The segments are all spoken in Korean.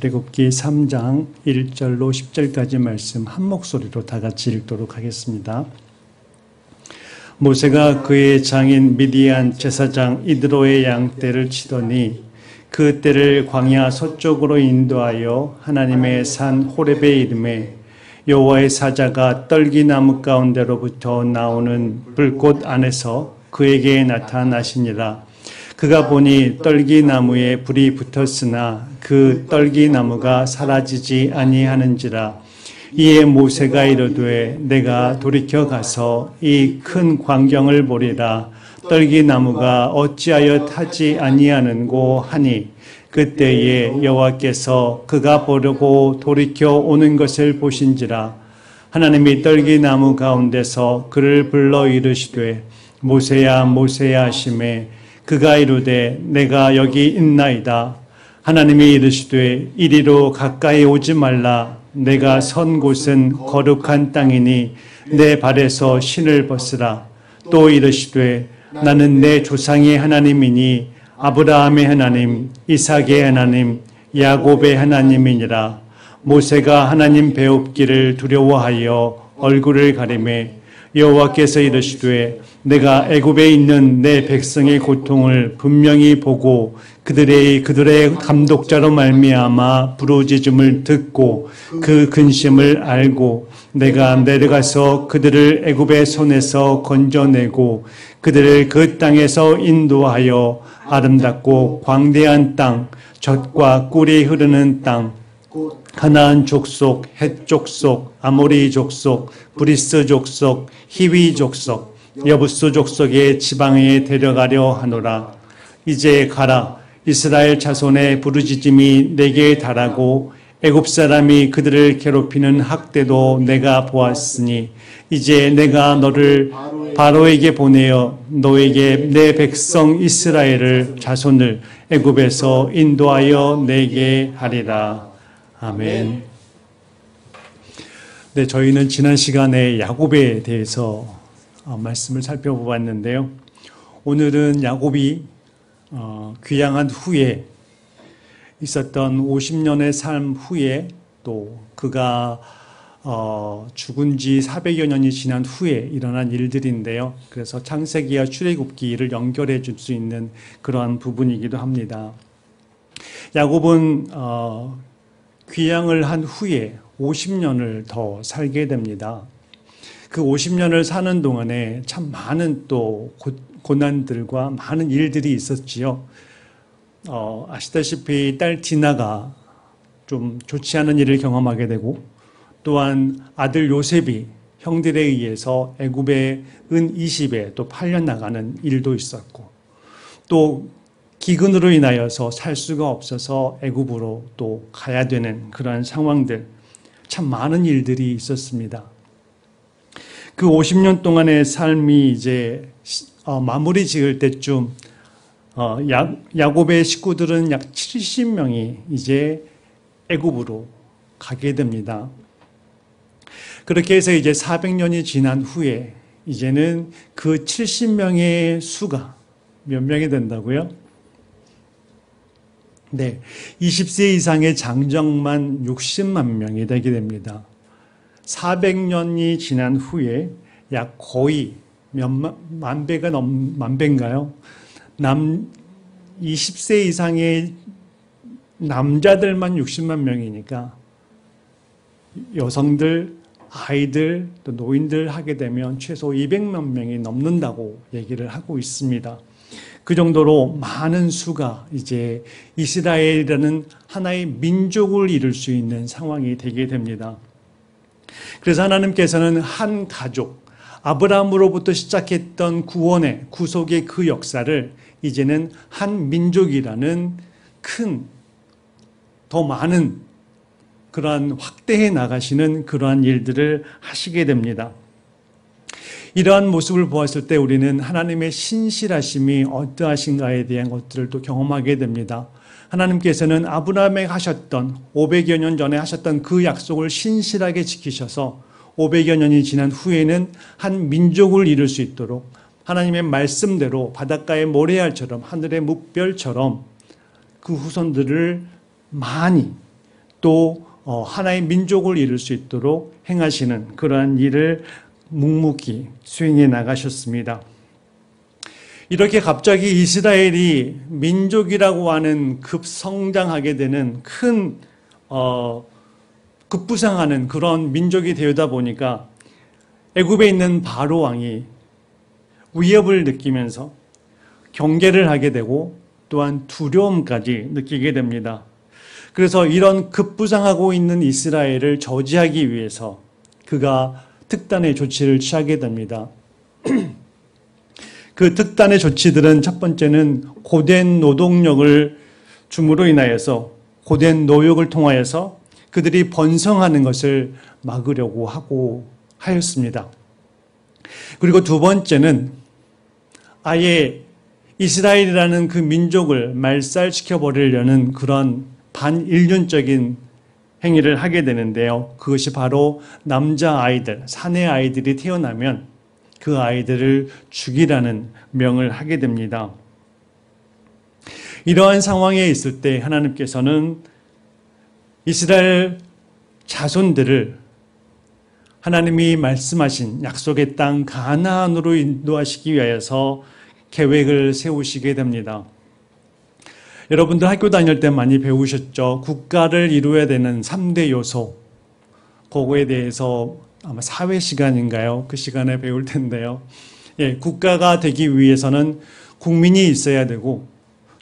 출애굽기 3장 1절로 10절까지 말씀 한 목소리로 다 같이 읽도록 하겠습니다. 모세가 그의 장인 미디안 제사장 이드로의 양떼를 치더니 그 떼를 광야 서쪽으로 인도하여 하나님의 산 호렙의 이름에 여호와의 사자가 떨기나무 가운데로부터 나오는 불꽃 안에서 그에게 나타나시니라. 그가 보니 떨기나무에 불이 붙었으나 그 떨기나무가 사라지지 아니하는지라. 이에 모세가 이르되 내가 돌이켜 가서 이 큰 광경을 보리라. 떨기나무가 어찌하여 타지 아니하는고 하니 그때에 여호와께서 그가 보려고 돌이켜 오는 것을 보신지라. 하나님이 떨기나무 가운데서 그를 불러 이르시되 모세야 모세야 하시매 그가 이르되 내가 여기 있나이다. 하나님이 이르시되 이리로 가까이 오지 말라. 내가 선 곳은 거룩한 땅이니 내 발에서 신을 벗으라. 또 이르시되 나는 내 조상의 하나님이니 아브라함의 하나님, 이삭의 하나님, 야곱의 하나님이니라. 모세가 하나님 배웁기를 두려워하여 얼굴을 가리매 여호와께서 이르시되 내가 애굽에 있는 내 백성의 고통을 분명히 보고 그들의 감독자로 말미암아 부르짖음을 듣고 그 근심을 알고 내가 내려가서 그들을 애굽의 손에서 건져내고 그들을 그 땅에서 인도하여 아름답고 광대한 땅, 젖과 꿀이 흐르는 땅, 가나안 족속, 헷 족속, 아모리 족속, 브리스 족속, 히위 족속, 여부스 족속의 지방에 데려가려 하노라. 이제 가라. 이스라엘 자손의 부르짖음이 내게 달하고 애굽 사람이 그들을 괴롭히는 학대도 내가 보았으니 이제 내가 너를 바로에게 보내어 너에게 내 백성 이스라엘을 자손을 애굽에서 인도하여 내게 하리라. 아멘. 네, 저희는 지난 시간에 야곱에 대해서 말씀을 살펴보았는데요. 오늘은 야곱이 귀향한 후에 있었던 50년의 삶 후에 또 그가 죽은 지 400여 년이 지난 후에 일어난 일들인데요. 그래서 창세기와 출애굽기를 연결해 줄 수 있는 그러한 부분이기도 합니다. 야곱은 귀향을 한 후에 50년을 더 살게 됩니다. 그 50년을 사는 동안에 참 많은 또 고난들과 많은 일들이 있었지요. 아시다시피 딸 디나가 좀 좋지 않은 일을 경험하게 되고 또한 아들 요셉이 형들에 의해서 애굽의 은 20에 또 팔려나가는 일도 있었고 또 기근으로 인하여서 살 수가 없어서 애굽으로 또 가야 되는 그러한 상황들 참 많은 일들이 있었습니다. 그 50년 동안의 삶이 이제 마무리 지을 때쯤 야곱의 식구들은 약 70명이 이제 애굽으로 가게 됩니다. 그렇게 해서 이제 400년이 지난 후에 이제는 그 70명의 수가 몇 명이 된다고요? 네, 20세 이상의 장정만 60만 명이 되게 됩니다. 400년이 지난 후에 약 거의 만 배인가요? 20세 이상의 남자들만 60만 명이니까 여성들, 아이들, 또 노인들 하게 되면 최소 200만 명이 넘는다고 얘기를 하고 있습니다. 그 정도로 많은 수가 이제 이스라엘이라는 하나의 민족을 이룰 수 있는 상황이 되게 됩니다. 그래서 하나님께서는 한 가족, 아브라함으로부터 시작했던 구원의, 구속의 그 역사를 이제는 한 민족이라는 큰, 더 많은 그러한 확대해 나가시는 그러한 일들을 하시게 됩니다. 이러한 모습을 보았을 때 우리는 하나님의 신실하심이 어떠하신가에 대한 것들을 또 경험하게 됩니다. 하나님께서는 아브라함에게 하셨던 500여 년 전에 하셨던 그 약속을 신실하게 지키셔서 500여 년이 지난 후에는 한 민족을 이룰 수 있도록 하나님의 말씀대로 바닷가의 모래알처럼 하늘의 묵별처럼 그 후손들을 많이 또 하나의 민족을 이룰 수 있도록 행하시는 그러한 일을 묵묵히 수행해 나가셨습니다. 이렇게 갑자기 이스라엘이 민족이라고 하는 급성장하게 되는 큰 급부상하는 그런 민족이 되다 보니까 애굽에 있는 바로 왕이 위협을 느끼면서 경계를 하게 되고 또한 두려움까지 느끼게 됩니다. 그래서 이런 급부상하고 있는 이스라엘을 저지하기 위해서 그가 특단의 조치를 취하게 됩니다. 그 특단의 조치들은 첫 번째는 고된 노동력을 줌으로 인하여서 고된 노역을 통하여서 그들이 번성하는 것을 막으려고 하고 하였습니다. 그리고 두 번째는 아예 이스라엘이라는 그 민족을 말살시켜 버리려는 그런 반인륜적인 행위를 하게 되는데요. 그것이 바로 남자아이들, 사내 아이들이 태어나면 그 아이들을 죽이라는 명을 하게 됩니다. 이러한 상황에 있을 때 하나님께서는 이스라엘 자손들을 하나님이 말씀하신 약속의 땅 가나안으로 인도하시기 위하여서 계획을 세우시게 됩니다. 여러분들 학교 다닐 때 많이 배우셨죠? 국가를 이루어야 되는 3대 요소. 그거에 대해서 아마 사회 시간인가요? 그 시간에 배울 텐데요. 국가가 되기 위해서는 국민이 있어야 되고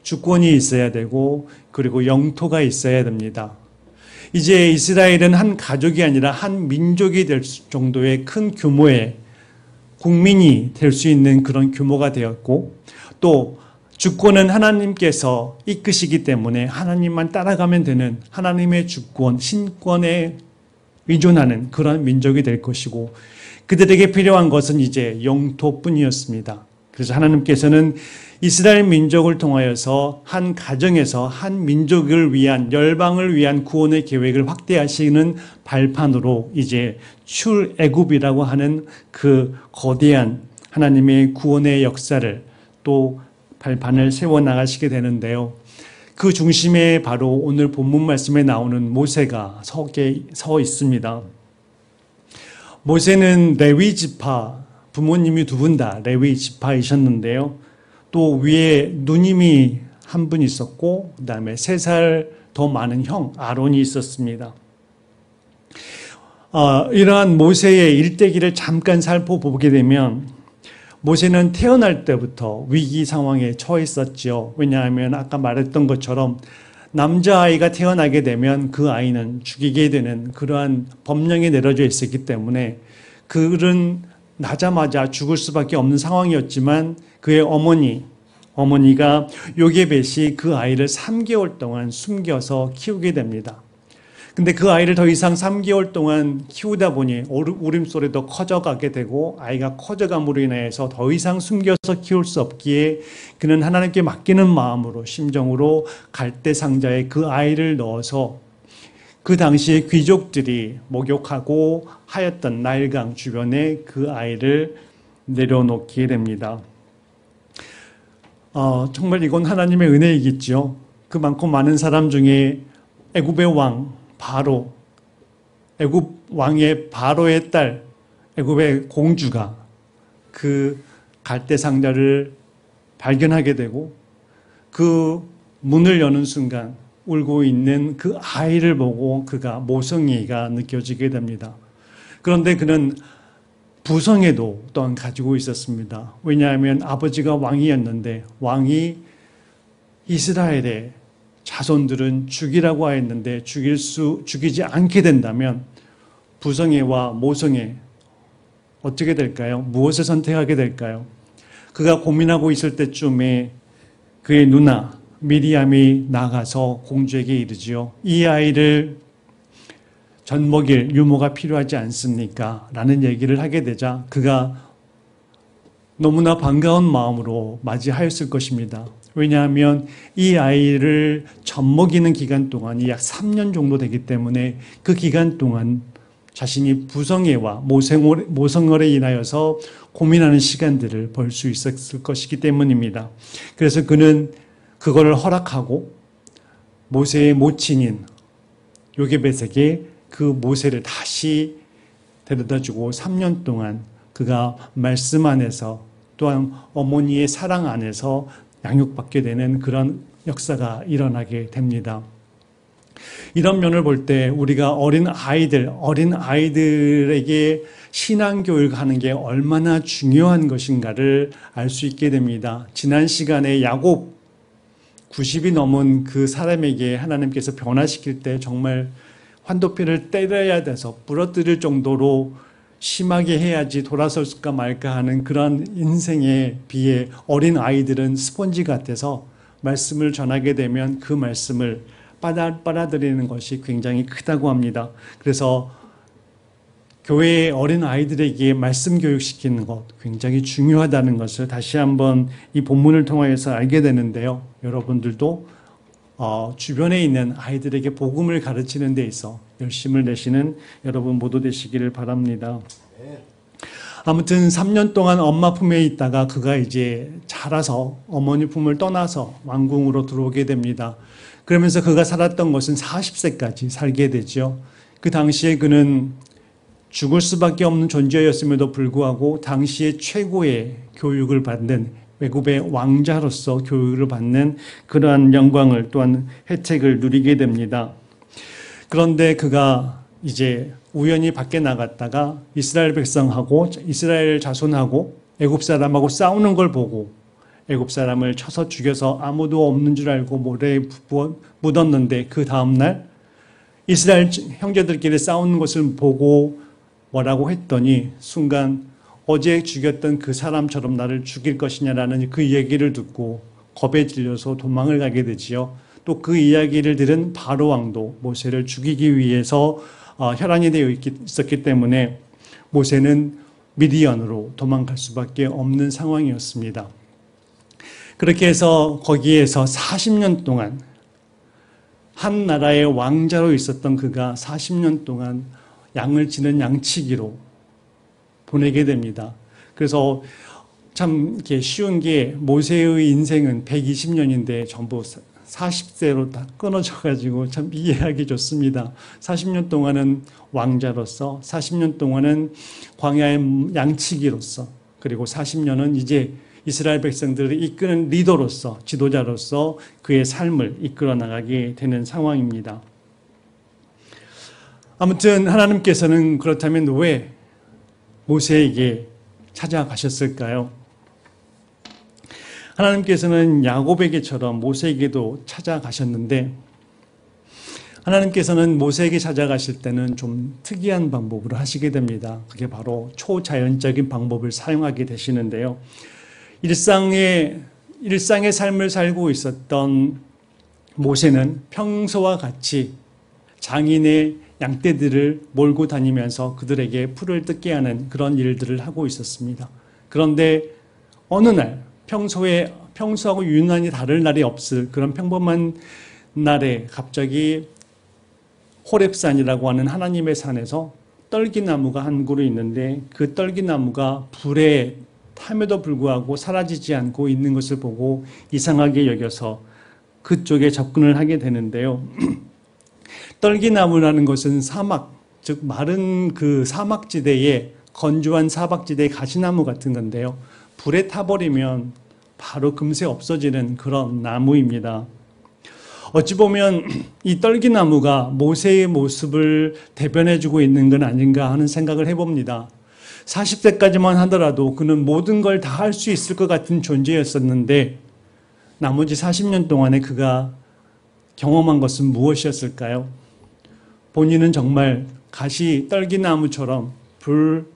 주권이 있어야 되고 그리고 영토가 있어야 됩니다. 이제 이스라엘은 한 가족이 아니라 한 민족이 될 정도의 큰 규모의 국민이 될 수 있는 그런 규모가 되었고 또 주권은 하나님께서 이끄시기 때문에 하나님만 따라가면 되는 하나님의 주권, 신권에 의존하는 그런 민족이 될 것이고 그들에게 필요한 것은 이제 영토뿐이었습니다. 그래서 하나님께서는 이스라엘 민족을 통하여서 한 가정에서 한 민족을 위한 열방을 위한 구원의 계획을 확대하시는 발판으로 이제 출애굽이라고 하는 그 거대한 하나님의 구원의 역사를 또 발판을 세워나가시게 되는데요. 그 중심에 바로 오늘 본문 말씀에 나오는 모세가 서 있습니다. 모세는 레위 지파, 부모님이 두 분 다 레위 지파이셨는데요. 또 위에 누님이 한 분 있었고 그 다음에 3살 더 많은 형 아론이 있었습니다. 이러한 모세의 일대기를 잠깐 살펴보게 되면 모세는 태어날 때부터 위기 상황에 처했었죠. 왜냐하면 아까 말했던 것처럼 남자아이가 태어나게 되면 그 아이는 죽이게 되는 그러한 법령이 내려져 있었기 때문에 그는 나자마자 죽을 수밖에 없는 상황이었지만 그의 어머니가 요게벳이 그 아이를 3개월 동안 숨겨서 키우게 됩니다. 근데 그 아이를 더 이상 3개월 동안 키우다 보니 울음소리도 커져가게 되고 아이가 커져감으로 인해서 더 이상 숨겨서 키울 수 없기에 그는 하나님께 맡기는 마음으로 심정으로 갈대 상자에 그 아이를 넣어서 그 당시에 귀족들이 목욕하고 하였던 나일강 주변에 그 아이를 내려놓게 됩니다. 정말 이건 하나님의 은혜이겠죠. 그 많고 많은 사람 중에 애굽의 왕 바로, 애굽 왕의 바로의 딸, 애굽의 공주가 그 갈대 상자를 발견하게 되고 그 문을 여는 순간 울고 있는 그 아이를 보고 그가 모성애가 느껴지게 됩니다. 그런데 그는 부성애도 또한 가지고 있었습니다. 왜냐하면 아버지가 왕이었는데 왕이 이스라엘의 자손들은 죽이라고 하였는데 죽이지 않게 된다면 부성애와 모성애 어떻게 될까요? 무엇을 선택하게 될까요? 그가 고민하고 있을 때쯤에 그의 누나 미리암이 나가서 공주에게 이르지요. 이 아이를 젖먹일 유모가 필요하지 않습니까? 라는 얘기를 하게 되자 그가 너무나 반가운 마음으로 맞이하였을 것입니다. 왜냐하면 이 아이를 젖먹이는 기간 동안이 약 3년 정도 되기 때문에 그 기간 동안 자신이 부성애와 모성애로 인하여서 고민하는 시간들을 벌 수 있었을 것이기 때문입니다. 그래서 그는 그거를 허락하고 모세의 모친인 요게벳에게 그 모세를 다시 데려다주고 3년 동안 그가 말씀 안에서 또한 어머니의 사랑 안에서 양육받게 되는 그런 역사가 일어나게 됩니다. 이런 면을 볼 때 우리가 어린 아이들에게 신앙교육하는 게 얼마나 중요한 것인가를 알 수 있게 됩니다. 지난 시간에 야곱 90이 넘은 그 사람에게 하나님께서 변화시킬 때 정말 환도표를 때려야 돼서 부러뜨릴 정도로 심하게 해야지 돌아설까 말까 하는 그런 인생에 비해 어린 아이들은 스펀지 같아서 말씀을 전하게 되면 그 말씀을 빨아들이는 것이 굉장히 크다고 합니다. 그래서 교회의 어린 아이들에게 말씀 교육시키는 것 굉장히 중요하다는 것을 다시 한번 이 본문을 통해서 알게 되는데요. 여러분들도 주변에 있는 아이들에게 복음을 가르치는 데 있어 열심을 내시는 여러분 모두 되시기를 바랍니다. 아무튼 3년 동안 엄마 품에 있다가 그가 이제 자라서 어머니 품을 떠나서 왕궁으로 들어오게 됩니다. 그러면서 그가 살았던 것은 40세까지 살게 되죠. 그 당시에 그는 죽을 수밖에 없는 존재였음에도 불구하고 당시에 최고의 교육을 받는 애굽의 왕자로서 교육을 받는 그러한 영광을 또한 혜택을 누리게 됩니다. 그런데 그가 이제 우연히 밖에 나갔다가 이스라엘 백성하고 이스라엘 자손하고 애굽 사람하고 싸우는 걸 보고 애굽 사람을 쳐서 죽여서 아무도 없는 줄 알고 모래에 묻었는데 그 다음날 이스라엘 형제들끼리 싸우는 것을 보고 뭐라고 했더니 순간 어제 죽였던 그 사람처럼 나를 죽일 것이냐라는 그 얘기를 듣고 겁에 질려서 도망을 가게 되지요. 또 그 이야기를 들은 바로 왕도 모세를 죽이기 위해서 혈안이 되어 있었기 때문에 모세는 미디안으로 도망갈 수밖에 없는 상황이었습니다. 그렇게 해서 거기에서 40년 동안 한 나라의 왕자로 있었던 그가 40년 동안 양을 치는 양치기로 보내게 됩니다. 그래서 참 이렇게 쉬운 게 모세의 인생은 120년인데 전부 40세로 다 끊어져가지고 참 이해하기 좋습니다. 40년 동안은 왕자로서, 40년 동안은 광야의 양치기로서, 그리고 40년은 이제 이스라엘 백성들을 이끄는 리더로서, 지도자로서 그의 삶을 이끌어 나가게 되는 상황입니다. 아무튼 하나님께서는 그렇다면 왜 모세에게 찾아가셨을까요? 하나님께서는 야곱에게처럼 모세에게도 찾아가셨는데 하나님께서는 모세에게 찾아가실 때는 좀 특이한 방법으로 하시게 됩니다. 그게 바로 초자연적인 방법을 사용하게 되시는데요. 일상의 삶을 살고 있었던 모세는 평소와 같이 장인의 양떼들을 몰고 다니면서 그들에게 풀을 뜯게 하는 그런 일들을 하고 있었습니다. 그런데 어느 날 평소하고 유난히 다를 날이 없을 그런 평범한 날에 갑자기 호렙산이라고 하는 하나님의 산에서 떨기나무가 한 그루 있는데 그 떨기나무가 불에 탐에도 불구하고 사라지지 않고 있는 것을 보고 이상하게 여겨서 그쪽에 접근을 하게 되는데요. 떨기나무라는 것은 사막, 즉 마른 그 사막지대에 건조한 사막지대의 가시나무 같은 건데요. 불에 타버리면 바로 금세 없어지는 그런 나무입니다. 어찌 보면 이 떨기나무가 모세의 모습을 대변해주고 있는 건 아닌가 하는 생각을 해봅니다. 40세까지만 하더라도 그는 모든 걸 다 할 수 있을 것 같은 존재였었는데 나머지 40년 동안에 그가 경험한 것은 무엇이었을까요? 본인은 정말 가시 떨기나무처럼 불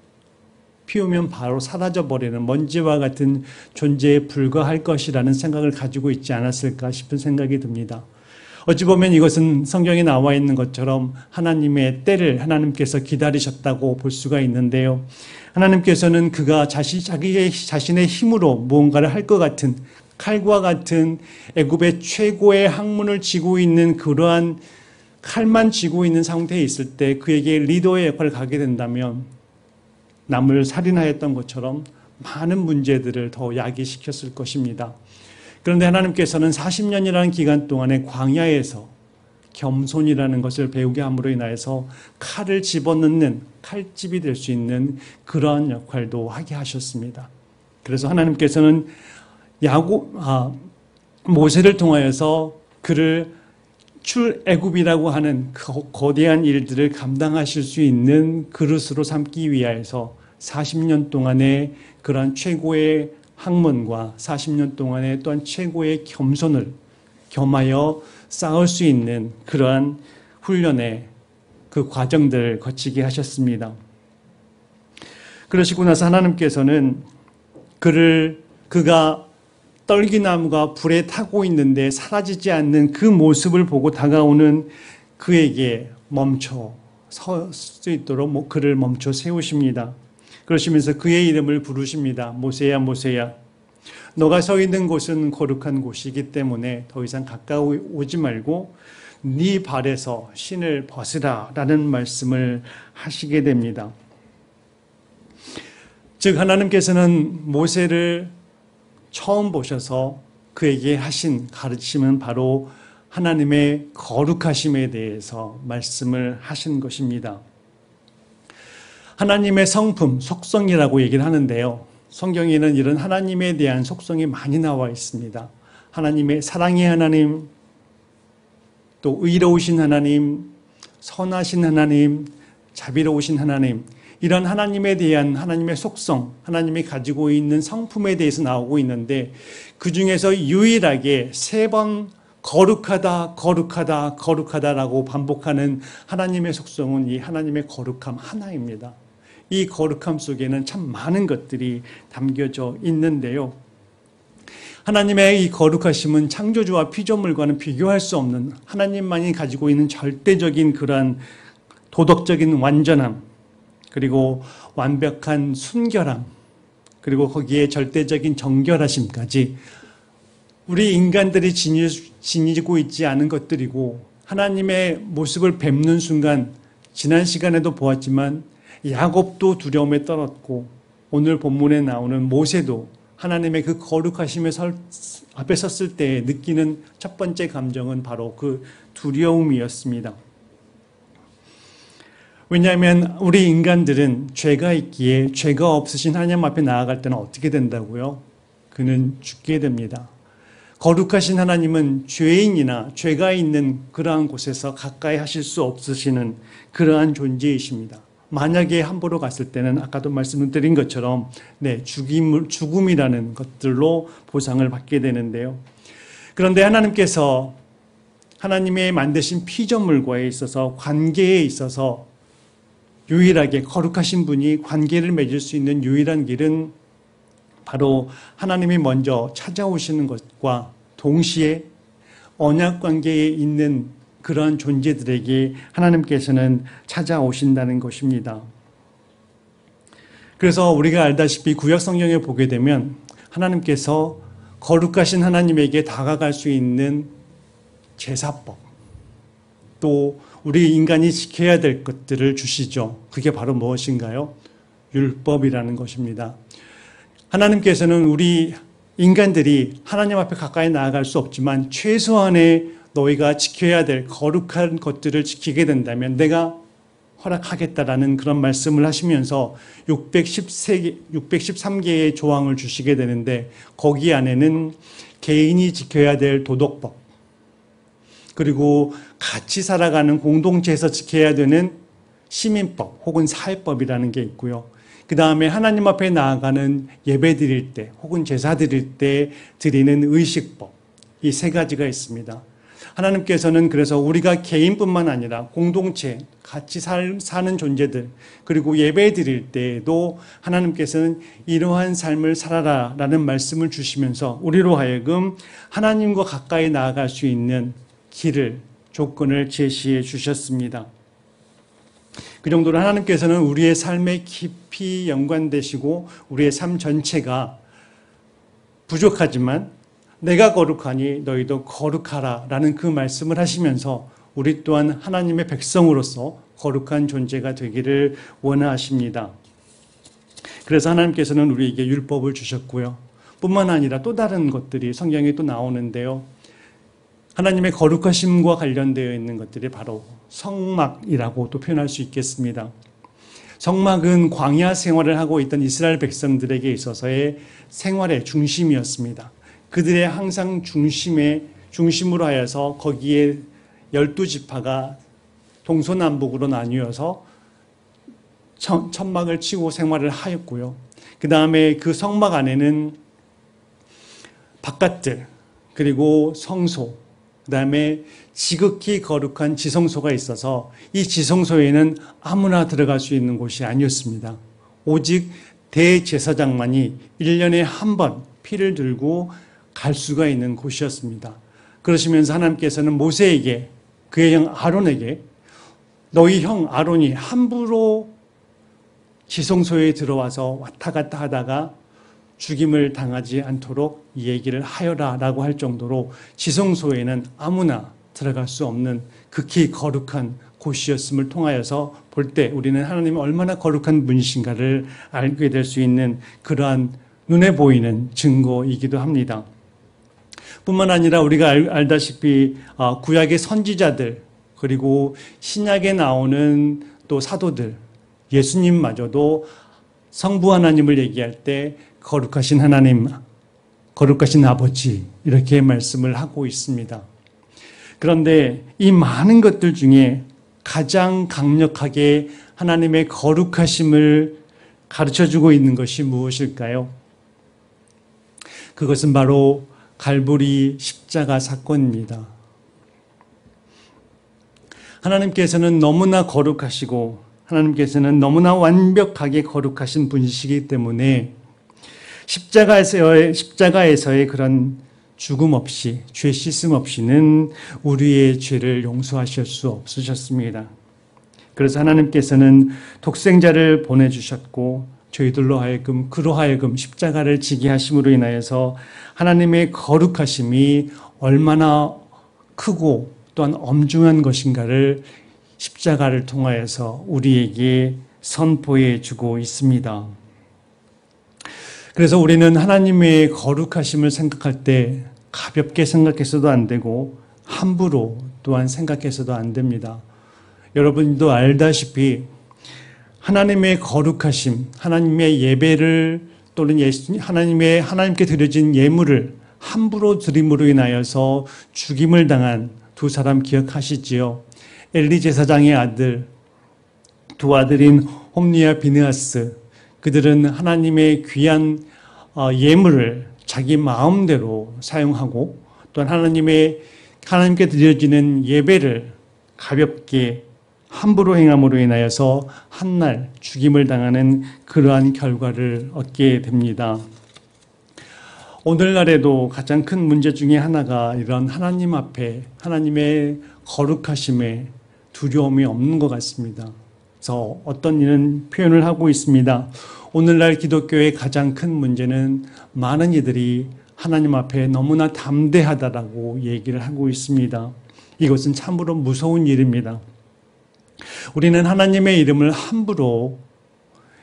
피우면 바로 사라져버리는 먼지와 같은 존재에 불과할 것이라는 생각을 가지고 있지 않았을까 싶은 생각이 듭니다. 어찌 보면 이것은 성경에 나와 있는 것처럼 하나님의 때를 하나님께서 기다리셨다고 볼 수가 있는데요. 하나님께서는 그가 자신의 힘으로 무언가를 할 것 같은 칼과 같은 애굽의 최고의 학문을 쥐고 있는 그러한 칼만 쥐고 있는 상태에 있을 때 그에게 리더의 역할을 가게 된다면 남을 살인하였던 것처럼 많은 문제들을 더 야기시켰을 것입니다. 그런데 하나님께서는 40년이라는 기간 동안에 광야에서 겸손이라는 것을 배우게 함으로 인하여서 칼을 집어넣는 칼집이 될 수 있는 그러한 역할도 하게 하셨습니다. 그래서 하나님께서는 모세를 통하여서 그를 출애굽이라고 하는 거대한 일들을 감당하실 수 있는 그릇으로 삼기 위하여서 40년 동안의 그러한 최고의 학문과 40년 동안의 또한 최고의 겸손을 겸하여 쌓을 수 있는 그러한 훈련의 그 과정들을 거치게 하셨습니다. 그러시고 나서 하나님께서는 그가 떨기나무가 불에 타고 있는데 사라지지 않는 그 모습을 보고 다가오는 그에게 멈춰 설 수 있도록 그를 멈춰 세우십니다. 그러시면서 그의 이름을 부르십니다. 모세야, 모세야. 너가 서 있는 곳은 거룩한 곳이기 때문에 더 이상 가까이 오지 말고 네 발에서 신을 벗으라 라는 말씀을 하시게 됩니다. 즉 하나님께서는 모세를 처음 보셔서 그에게 하신 가르침은 바로 하나님의 거룩하심에 대해서 말씀을 하신 것입니다. 하나님의 성품, 속성이라고 얘기를 하는데요. 성경에는 이런 하나님에 대한 속성이 많이 나와 있습니다. 하나님의 사랑의 하나님, 또 의로우신 하나님, 선하신 하나님, 자비로우신 하나님, 이런 하나님에 대한 하나님의 속성, 하나님이 가지고 있는 성품에 대해서 나오고 있는데 그 중에서 유일하게 3번 거룩하다, 거룩하다, 거룩하다라고 반복하는 하나님의 속성은 이 하나님의 거룩함 하나입니다. 이 거룩함 속에는 참 많은 것들이 담겨져 있는데요. 하나님의 이 거룩하심은 창조주와 피조물과는 비교할 수 없는 하나님만이 가지고 있는 절대적인 그러한 도덕적인 완전함, 그리고 완벽한 순결함, 그리고 거기에 절대적인 정결하심까지 우리 인간들이 지니고 있지 않은 것들이고 하나님의 모습을 뵙는 순간 지난 시간에도 보았지만 야곱도 두려움에 떨었고 오늘 본문에 나오는 모세도 하나님의 그 거룩하심에 앞에 섰을 때 느끼는 첫 번째 감정은 바로 그 두려움이었습니다. 왜냐하면 우리 인간들은 죄가 있기에 죄가 없으신 하나님 앞에 나아갈 때는 어떻게 된다고요? 그는 죽게 됩니다. 거룩하신 하나님은 죄인이나 죄가 있는 그러한 곳에서 가까이 하실 수 없으시는 그러한 존재이십니다. 만약에 함부로 갔을 때는 아까도 말씀드린 것처럼 죽음이라는 것들로 보상을 받게 되는데요. 그런데 하나님께서 하나님의 만드신 피조물과에 있어서 관계에 있어서 유일하게 거룩하신 분이 관계를 맺을 수 있는 유일한 길은 바로 하나님이 먼저 찾아오시는 것과 동시에 언약 관계에 있는 그러한 존재들에게 하나님께서는 찾아오신다는 것입니다. 그래서 우리가 알다시피 구약 성경에 보게 되면 하나님께서 거룩하신 하나님에게 다가갈 수 있는 제사법, 또 우리 인간이 지켜야 될 것들을 주시죠. 그게 바로 무엇인가요? 율법이라는 것입니다. 하나님께서는 우리 인간들이 하나님 앞에 가까이 나아갈 수 없지만 최소한의 너희가 지켜야 될 거룩한 것들을 지키게 된다면 내가 허락하겠다라는 그런 말씀을 하시면서 613개의 조항을 주시게 되는데 거기 안에는 개인이 지켜야 될 도덕법, 그리고 같이 살아가는 공동체에서 지켜야 되는 시민법 혹은 사회법이라는 게 있고요. 그 다음에 하나님 앞에 나아가는 예배 드릴 때 혹은 제사 드릴 때 드리는 의식법, 이 3가지가 있습니다. 하나님께서는 그래서 우리가 개인뿐만 아니라 공동체, 같이 사는 존재들, 그리고 예배 드릴 때에도 하나님께서는 이러한 삶을 살아라 라는 말씀을 주시면서 우리로 하여금 하나님과 가까이 나아갈 수 있는 길을, 조건을 제시해 주셨습니다. 그 정도로 하나님께서는 우리의 삶에 깊이 연관되시고 우리의 삶 전체가 부족하지만 내가 거룩하니 너희도 거룩하라 라는 그 말씀을 하시면서 우리 또한 하나님의 백성으로서 거룩한 존재가 되기를 원하십니다. 그래서 하나님께서는 우리에게 율법을 주셨고요. 뿐만 아니라 또 다른 것들이 성경에 또 나오는데요. 하나님의 거룩하심과 관련되어 있는 것들이 바로 성막이라고 또 표현할 수 있겠습니다. 성막은 광야 생활을 하고 있던 이스라엘 백성들에게 있어서의 생활의 중심이었습니다. 그들의 항상 중심으로 하여서 거기에 12지파가 동서남북으로 나뉘어서 천막을 치고 생활을 하였고요. 그 다음에 그 성막 안에는 바깥들, 그리고 성소, 그 다음에 지극히 거룩한 지성소가 있어서 이 지성소에는 아무나 들어갈 수 있는 곳이 아니었습니다. 오직 대제사장만이 1년에 한 번 피를 들고 갈 수가 있는 곳이었습니다. 그러시면서 하나님께서는 모세에게, 그의 형 아론에게, 너희 형 아론이 함부로 지성소에 들어와서 왔다 갔다 하다가 죽임을 당하지 않도록 이 얘기를 하여라 라고 할 정도로 지성소에는 아무나 들어갈 수 없는 극히 거룩한 곳이었음을 통하여서 볼 때 우리는 하나님이 얼마나 거룩한 분이신가를 알게 될 수 있는 그러한 눈에 보이는 증거이기도 합니다. 뿐만 아니라 우리가 알다시피 구약의 선지자들, 그리고 신약에 나오는 또 사도들, 예수님마저도 성부 하나님을 얘기할 때 거룩하신 하나님, 거룩하신 아버지 이렇게 말씀을 하고 있습니다. 그런데 이 많은 것들 중에 가장 강력하게 하나님의 거룩하심을 가르쳐주고 있는 것이 무엇일까요? 그것은 바로 갈보리 십자가 사건입니다. 하나님께서는 너무나 거룩하시고 하나님께서는 너무나 완벽하게 거룩하신 분이시기 때문에 십자가에서의 그런 죽음 없이, 죄 씻음 없이는 우리의 죄를 용서하실 수 없으셨습니다. 그래서 하나님께서는 독생자를 보내주셨고 그로 하여금 십자가를 지게 하심으로 인하여서 하나님의 거룩하심이 얼마나 크고 또한 엄중한 것인가를 십자가를 통하여서 우리에게 선포해 주고 있습니다. 그래서 우리는 하나님의 거룩하심을 생각할 때 가볍게 생각해서도 안 되고 함부로 또한 생각해서도 안 됩니다. 여러분도 알다시피 하나님의 거룩하심, 하나님의 예배를 또는 하나님께 드려진 예물을 함부로 드림으로 인하여서 죽임을 당한 두 사람 기억하시지요? 엘리 제사장의 아들, 두 아들인 홈리와 비느하스, 그들은 하나님의 귀한 예물을 자기 마음대로 사용하고 또한 하나님께 드려지는 예배를 가볍게 함부로 행함으로 인하여서 한날 죽임을 당하는 그러한 결과를 얻게 됩니다. 오늘날에도 가장 큰 문제 중에 하나가 이런 하나님 앞에 하나님의 거룩하심에 두려움이 없는 것 같습니다. 그래서 어떤 이는 표현을 하고 있습니다. 오늘날 기독교의 가장 큰 문제는 많은 이들이 하나님 앞에 너무나 담대하다라고 얘기를 하고 있습니다. 이것은 참으로 무서운 일입니다. 우리는 하나님의 이름을 함부로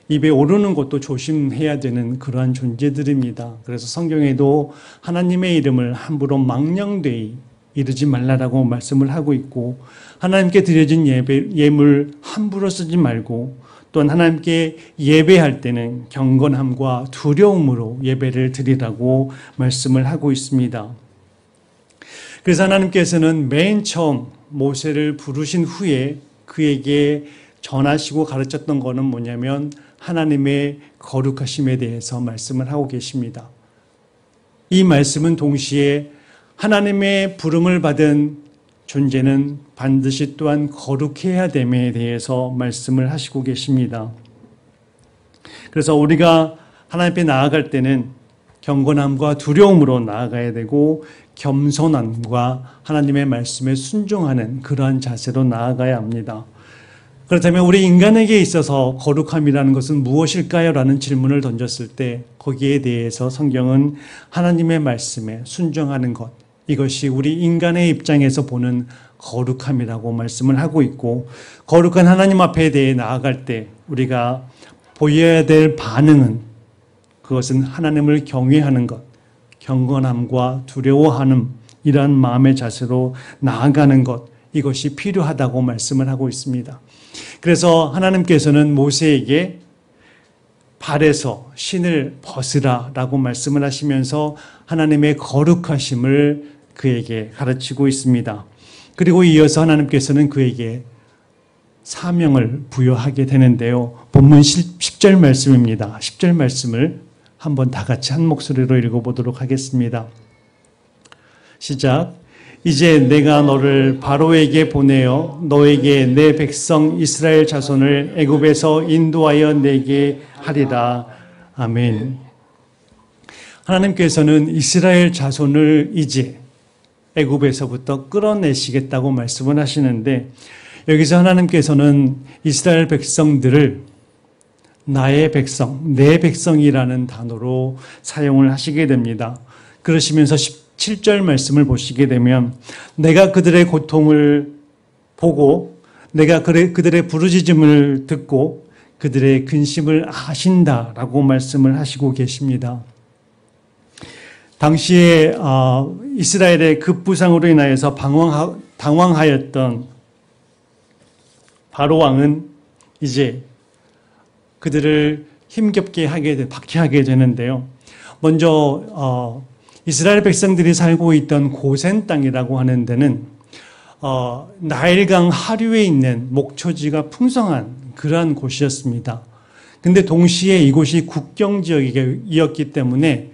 입에 오르는 것도 조심해야 되는 그러한 존재들입니다. 그래서 성경에도 하나님의 이름을 함부로 망령되이 이르지 말라라고 말씀을 하고 있고, 하나님께 드려진 예물 함부로 쓰지 말고, 또한 하나님께 예배할 때는 경건함과 두려움으로 예배를 드리라고 말씀을 하고 있습니다. 그래서 하나님께서는 맨 처음 모세를 부르신 후에 그에게 전하시고 가르쳤던 것은 뭐냐면 하나님의 거룩하심에 대해서 말씀을 하고 계십니다. 이 말씀은 동시에 하나님의 부름을 받은 존재는 반드시 또한 거룩해야 됨에 대해서 말씀을 하시고 계십니다. 그래서 우리가 하나님 앞에 나아갈 때는 경건함과 두려움으로 나아가야 되고 겸손함과 하나님의 말씀에 순종하는 그러한 자세로 나아가야 합니다. 그렇다면 우리 인간에게 있어서 거룩함이라는 것은 무엇일까요? 라는 질문을 던졌을 때 거기에 대해서 성경은 하나님의 말씀에 순종하는 것, 이것이 우리 인간의 입장에서 보는 거룩함이라고 말씀을 하고 있고, 거룩한 하나님 앞에 대해 나아갈 때 우리가 보여야 될 반응은 그것은 하나님을 경외하는 것, 경건함과 두려워하는 이러한 마음의 자세로 나아가는 것, 이것이 필요하다고 말씀을 하고 있습니다. 그래서 하나님께서는 모세에게 발에서 신을 벗으라 라고 말씀을 하시면서 하나님의 거룩하심을 그에게 가르치고 있습니다. 그리고 이어서 하나님께서는 그에게 사명을 부여하게 되는데요. 본문 10절 말씀입니다. 10절 말씀을 한번 다 같이 한 목소리로 읽어보도록 하겠습니다. 시작. 이제 내가 너를 바로에게 보내어 너에게 내 백성 이스라엘 자손을 애굽에서 인도하여 내게 하리라. 아멘. 하나님께서는 이스라엘 자손을 이제 애굽에서부터 끌어내시겠다고 말씀을 하시는데, 여기서 하나님께서는 이스라엘 백성들을 나의 백성, 내 백성이라는 단어로 사용을 하시게 됩니다. 그러시면서 17절 말씀을 보시게 되면 내가 그들의 고통을 보고 내가 그들의 부르짖음을 듣고 그들의 근심을 아신다라고 말씀을 하시고 계십니다. 당시에 이스라엘의 급부상으로 인하여서 당황하였던 바로 왕은 이제 그들을 힘겹게 박해하게 되는데요. 먼저 이스라엘 백성들이 살고 있던 고센 땅이라고 하는 데는 나일강 하류에 있는 목초지가 풍성한 그러한 곳이었습니다. 근데 동시에 이곳이 국경 지역이었기 때문에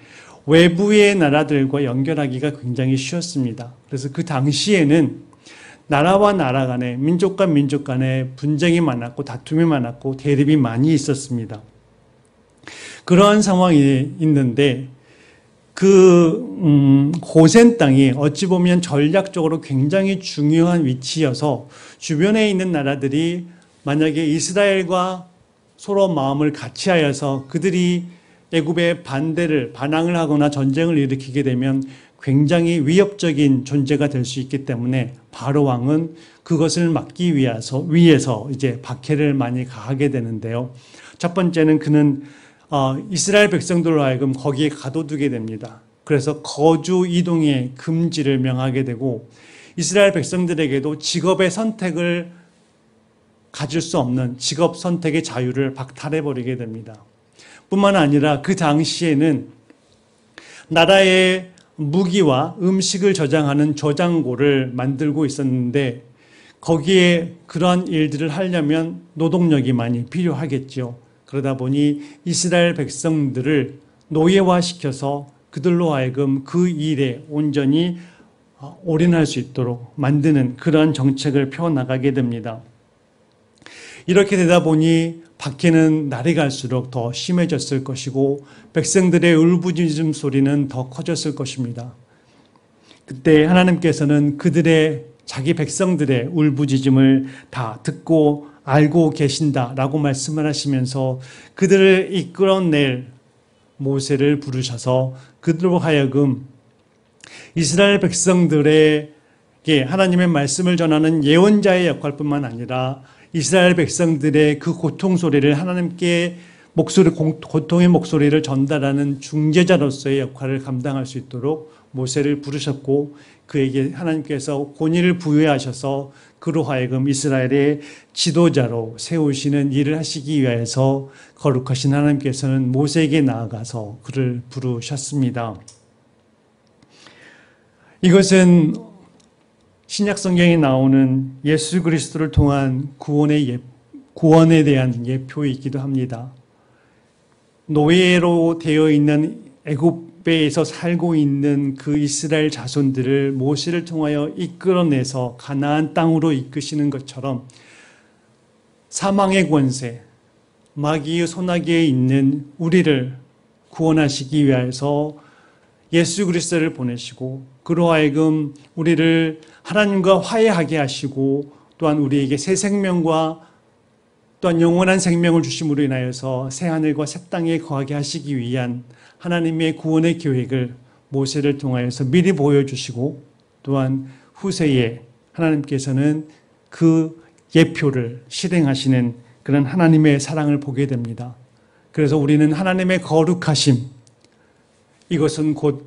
외부의 나라들과 연결하기가 굉장히 쉬웠습니다. 그래서 그 당시에는 나라와 나라 간에, 민족과 민족 간에 분쟁이 많았고 다툼이 많았고 대립이 많이 있었습니다. 그러한 상황이 있는데 고센 땅이 어찌 보면 전략적으로 굉장히 중요한 위치여서 주변에 있는 나라들이 만약에 이스라엘과 서로 마음을 같이하여서 그들이 애굽에 반항을 하거나 전쟁을 일으키게 되면 굉장히 위협적인 존재가 될 수 있기 때문에 바로 왕은 그것을 막기 위해서 이제 박해를 많이 가하게 되는데요. 첫 번째는 그는 이스라엘 백성들로 하여금 거기에 가둬두게 됩니다. 그래서 거주 이동의 금지를 명하게 되고 이스라엘 백성들에게도 직업의 선택을 가질 수 없는 직업 선택의 자유를 박탈해버리게 됩니다. 뿐만 아니라 그 당시에는 나라의 무기와 음식을 저장하는 저장고를 만들고 있었는데 거기에 그러한 일들을 하려면 노동력이 많이 필요하겠죠. 그러다 보니 이스라엘 백성들을 노예화시켜서 그들로 하여금 그 일에 온전히 올인할 수 있도록 만드는 그러한 정책을 펴나가게 됩니다. 이렇게 되다 보니 박해는 날이 갈수록 더 심해졌을 것이고 백성들의 울부짖음 소리는 더 커졌을 것입니다. 그때 하나님께서는 자기 백성들의 울부짖음을 다 듣고 알고 계신다라고 말씀을 하시면서 그들을 이끌어낼 모세를 부르셔서 그들로 하여금 이스라엘 백성들에게 하나님의 말씀을 전하는 예언자의 역할뿐만 아니라 이스라엘 백성들의 그 고통 소리를 하나님께 고통의 목소리를 전달하는 중재자로서의 역할을 감당할 수 있도록 모세를 부르셨고 그에게 하나님께서 권위를 부여하셔서 그로 하여금 이스라엘의 지도자로 세우시는 일을 하시기 위해서 거룩하신 하나님께서는 모세에게 나아가서 그를 부르셨습니다. 이것은 신약 성경에 나오는 예수 그리스도를 통한 구원에 대한 예표이기도 합니다. 노예로 되어 있는 애굽에서 살고 있는 그 이스라엘 자손들을 모세를 통하여 이끌어내서 가나안 땅으로 이끄시는 것처럼 사망의 권세, 마귀의 손아귀에 있는 우리를 구원하시기 위해서 예수 그리스도를 보내시고 그로 하여금 우리를 하나님과 화해하게 하시고 또한 우리에게 새 생명과 또한 영원한 생명을 주심으로 인하여서 새 하늘과 새 땅에 거하게 하시기 위한 하나님의 구원의 계획을 모세를 통하여서 미리 보여주시고 또한 후세에 하나님께서는 그 예표를 실행하시는 그런 하나님의 사랑을 보게 됩니다. 그래서 우리는 하나님의 거룩하심, 이것은 곧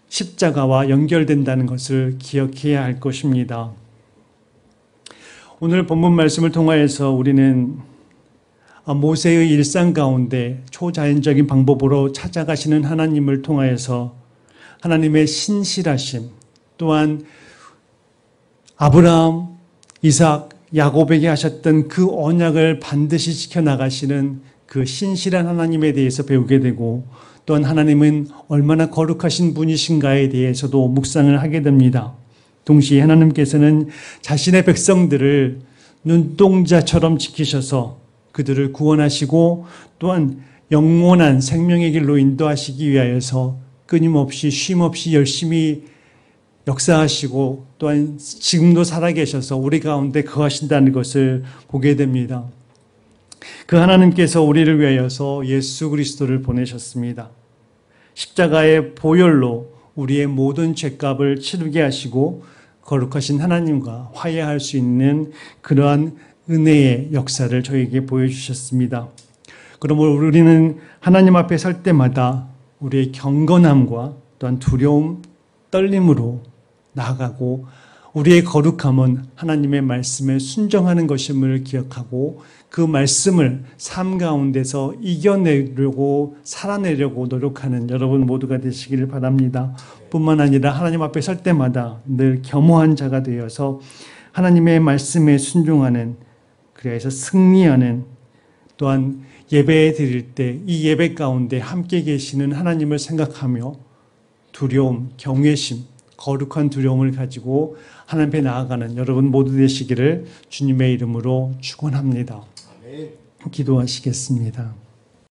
십자가와 연결된다는 것을 기억해야 할 것입니다. 오늘 본문 말씀을 통하여서 우리는 모세의 일상 가운데 초자연적인 방법으로 찾아가시는 하나님을 통하여서 하나님의 신실하심, 또한 아브라함, 이삭, 야곱에게 하셨던 그 언약을 반드시 지켜나가시는 그 신실한 하나님에 대해서 배우게 되고, 또한 하나님은 얼마나 거룩하신 분이신가에 대해서도 묵상을 하게 됩니다. 동시에 하나님께서는 자신의 백성들을 눈동자처럼 지키셔서 그들을 구원하시고 또한 영원한 생명의 길로 인도하시기 위하여서 끊임없이 쉼없이 열심히 역사하시고 또한 지금도 살아계셔서 우리 가운데 거하신다는 것을 보게 됩니다. 그 하나님께서 우리를 위하여서 예수 그리스도를 보내셨습니다. 십자가의 보혈로 우리의 모든 죄값을 치르게 하시고 거룩하신 하나님과 화해할 수 있는 그러한 은혜의 역사를 저에게 보여주셨습니다. 그러므로 우리는 하나님 앞에 설 때마다 우리의 경건함과 또한 두려움, 떨림으로 나아가고 우리의 거룩함은 하나님의 말씀에 순종하는 것임을 기억하고 그 말씀을 삶 가운데서 이겨내려고 살아내려고 노력하는 여러분 모두가 되시기를 바랍니다. 뿐만 아니라 하나님 앞에 설 때마다 늘 겸허한 자가 되어서 하나님의 말씀에 순종하는, 그래서 승리하는, 또한 예배 드릴 때 이 예배 가운데 함께 계시는 하나님을 생각하며 두려움, 경외심, 거룩한 두려움을 가지고 하나님 앞에 나아가는 여러분 모두 되시기를 주님의 이름으로 축원합니다. 기도하시겠습니다.